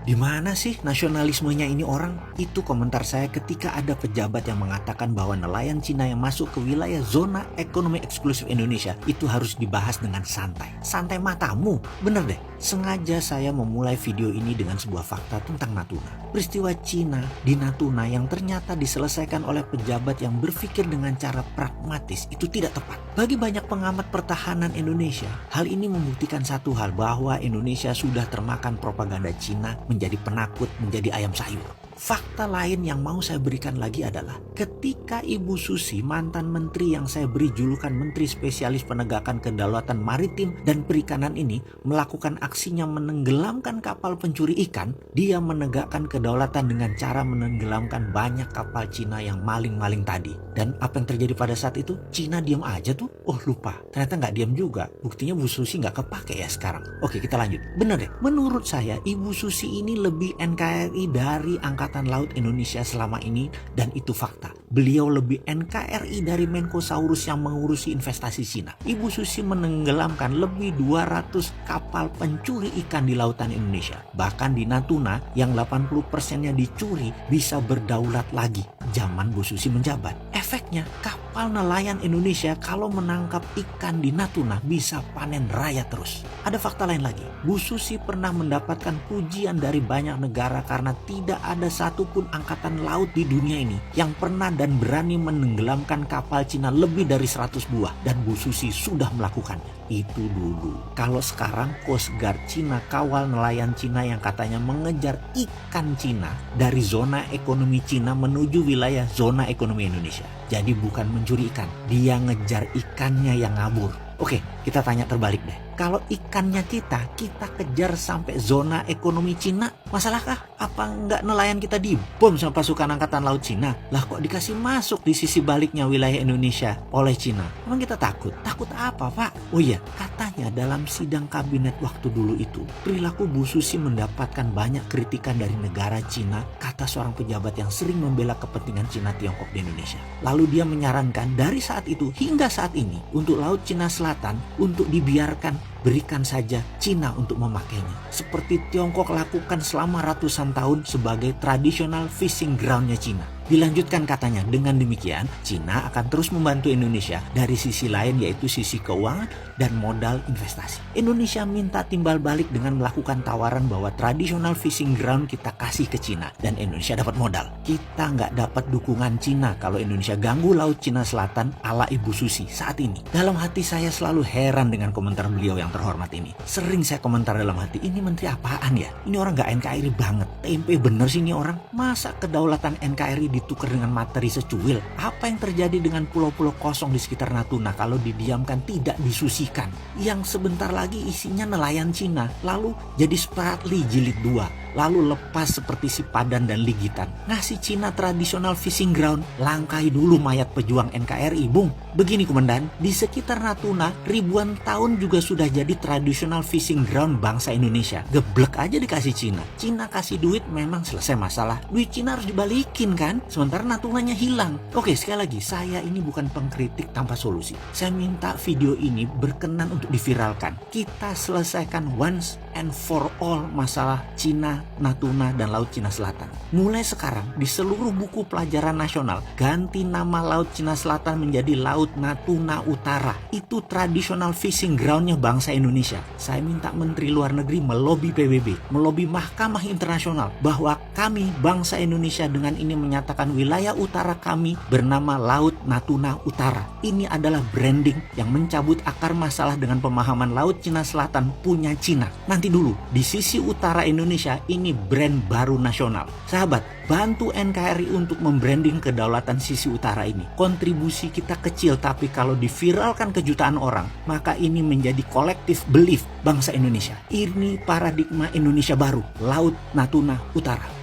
Di mana sih nasionalismenya ini orang? Itu komentar saya ketika ada pejabat yang mengatakan bahwa nelayan Cina yang masuk ke wilayah zona ekonomi eksklusif Indonesia itu harus dibahas dengan santai. Santai matamu, bener deh. Sengaja saya memulai video ini dengan sebuah fakta tentang Natuna. Peristiwa Cina di Natuna yang ternyata diselesaikan oleh pejabat yang berpikir dengan cara pragmatis itu tidak tepat. Bagi banyak pengamat pertahanan Indonesia, hal ini membuktikan satu hal, bahwa Indonesia sudah termakan propaganda Cina, menjadi penakut, menjadi ayam sayur. Fakta lain yang mau saya berikan lagi adalah ketika Ibu Susi, mantan menteri yang saya beri julukan Menteri Spesialis Penegakan Kedaulatan Maritim dan Perikanan ini melakukan aksinya menenggelamkan kapal pencuri ikan, dia menegakkan kedaulatan dengan cara menenggelamkan banyak kapal Cina yang maling-maling tadi. Dan apa yang terjadi pada saat itu? Cina diam aja tuh. Oh lupa, ternyata nggak diam juga. Buktinya Bu Susi nggak kepake ya sekarang. Oke, kita lanjut. Bener deh, menurut saya Ibu Susi ini lebih NKRI dari Angkatan Laut Indonesia selama ini, dan itu fakta. Beliau lebih NKRI dari Menkosaurus yang mengurusi investasi Cina. Ibu Susi menenggelamkan lebih 200 kapal pencuri ikan di lautan Indonesia. Bahkan di Natuna yang 80%-nya dicuri bisa berdaulat lagi zaman Bu Susi menjabat. Efeknya kapal nelayan Indonesia kalau menangkap ikan di Natuna bisa panen raya terus. Ada fakta lain lagi. Bu Susi pernah mendapatkan pujian dari banyak negara karena tidak ada satupun angkatan laut di dunia ini yang pernah dan berani menenggelamkan kapal Cina lebih dari 100 buah, dan Bu Susi sudah melakukannya. Itu dulu. Kalau sekarang Coast Guard Cina kawal nelayan Cina yang katanya mengejar ikan Cina dari zona ekonomi Cina menuju wilayah zona ekonomi Indonesia. Jadi bukan mencuri ikan, dia ngejar ikannya yang ngabur. Oke, kita tanya terbalik deh. Kalau ikannya kita kejar sampai zona ekonomi Cina, masalahkah? Apa nggak nelayan kita dibom sama pasukan angkatan laut Cina? Lah kok dikasih masuk di sisi baliknya wilayah Indonesia oleh Cina? Emang kita takut? Takut apa, Pak? Oh iya, katanya dalam sidang kabinet waktu dulu itu, perilaku Bu Susi mendapatkan banyak kritikan dari negara Cina, kata seorang pejabat yang sering membela kepentingan Cina Tiongkok di Indonesia. Lalu dia menyarankan dari saat itu hingga saat ini untuk Laut Cina Selatan untuk dibiarkan, berikan saja Cina untuk memakainya. Seperti Tiongkok lakukan selama ratusan tahun sebagai traditional fishing groundnya Cina. Dilanjutkan katanya, dengan demikian Cina akan terus membantu Indonesia dari sisi lain, yaitu sisi keuangan dan modal investasi. Indonesia minta timbal balik dengan melakukan tawaran bahwa traditional fishing ground kita kasih ke Cina dan Indonesia dapat modal. Kita nggak dapat dukungan Cina kalau Indonesia ganggu Laut Cina Selatan ala Ibu Susi saat ini. Dalam hati saya selalu heran dengan komentar beliau yang terhormat ini. Sering saya komentar dalam hati, ini menteri apaan ya? Ini orang nggak NKRI banget. Tempe bener sih ini orang. Masa kedaulatan NKRI ditukar dengan materi secuil? Apa yang terjadi dengan pulau-pulau kosong di sekitar Natuna kalau didiamkan tidak disusikan? Yang sebentar lagi isinya nelayan Cina, lalu jadi Spratly jilid 2, lalu lepas seperti si Padan dan Ligitan. Ngasih Cina traditional fishing ground, langkai dulu mayat pejuang NKRI, Bung. Begini Komandan, di sekitar Natuna ribuan tahun juga sudah jadi traditional fishing ground bangsa Indonesia. Geblek aja dikasih Cina. Cina kasih duit memang selesai masalah. Duit Cina harus dibalikin kan? Sementara Natunanya hilang. Oke, sekali lagi, saya ini bukan pengkritik tanpa solusi. Saya minta video ini berkenan untuk diviralkan. Kita selesaikan once and for all masalah Cina, Natuna, dan Laut Cina Selatan. Mulai sekarang di seluruh buku pelajaran nasional, ganti nama Laut Cina Selatan menjadi Laut Natuna Utara. Itu traditional fishing groundnya bangsa Indonesia. Saya minta Menteri Luar Negeri melobi PBB, melobi Mahkamah Internasional bahwa kami bangsa Indonesia dengan ini menyatakan wilayah utara kami bernama Laut Natuna Utara. Ini adalah branding yang mencabut akar masalah dengan pemahaman Laut Cina Selatan punya Cina. Nanti dulu, di sisi utara Indonesia ini brand baru nasional. Sahabat, bantu NKRI untuk membranding kedaulatan sisi utara ini. Kontribusi kita kecil, tapi kalau diviralkan ke jutaan orang, maka ini menjadi collective belief bangsa Indonesia. Ini paradigma Indonesia baru, Laut Natuna Utara.